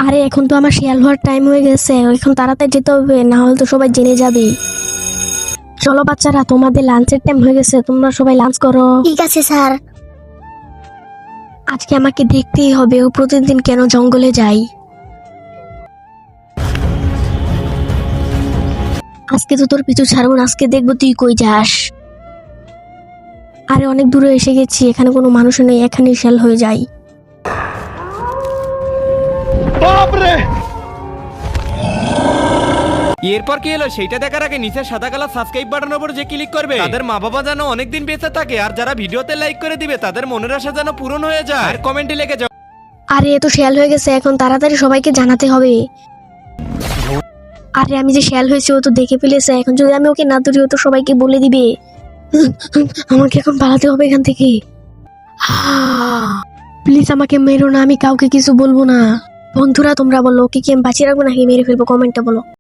আরে এখন তো আমার শিয়াল হওয়ার টাইম হয়ে গেছে, এখন তাড়াতাড়ি যেতে হবে, না হলে তো সবাই জেনে যাবে। চলো বাচ্চারা, তোমাদের লাঞ্চের টাইম হয়ে গেছে, তোমরা সবাই লাঞ্চ করো। ঠিক আছে স্যার। আজকে আমাকে দেখতেই হবে ও প্রতিদিন কেন জঙ্গলে যায়। আজকে তো তোর পিছু ছাড়বো না, আজকে দেখবো তুই কই যাস। আরে অনেক দূরে এসে গেছি, এখানে কোনো মানুষ নেই, এখানে শেল হয়ে যায়। এরপর কি হলো সেইটা দেখার আগে নিচে সাদা কালার সাবস্ক্রাইব বাটনের উপর যে ক্লিক করবে তাদের মা বাবা যেন অনেকদিন বেঁচে থাকে, আর যারা ভিডিওতে লাইক করে দিবে তাদের মনের আশা যেন পূরণ হয়ে যায়। আর কমেন্টে লিখে যাও আরে এ তো শেয়াল হয়ে গেছে, এখন তাড়াতাড়ি সবাইকে জানাতে হবে। আরে আমি যে শেয়াল হয়েছে ও তো দেখে ফেলেছে, এখন যদি আমি ওকে না ধরি ও তো সবাইকে বলে দিবে। আমাকে এখন পালাতে হবে এখান থেকে। প্লিজ আমাকে মেরো না, আমি কাউকে কিছু বলবো না। বন্ধুরা তোমরা বলো, ওকে কি আমি বাঁচিয়ে রাখবো নাকি মেরে ফেলবো, কমেন্টে বলো।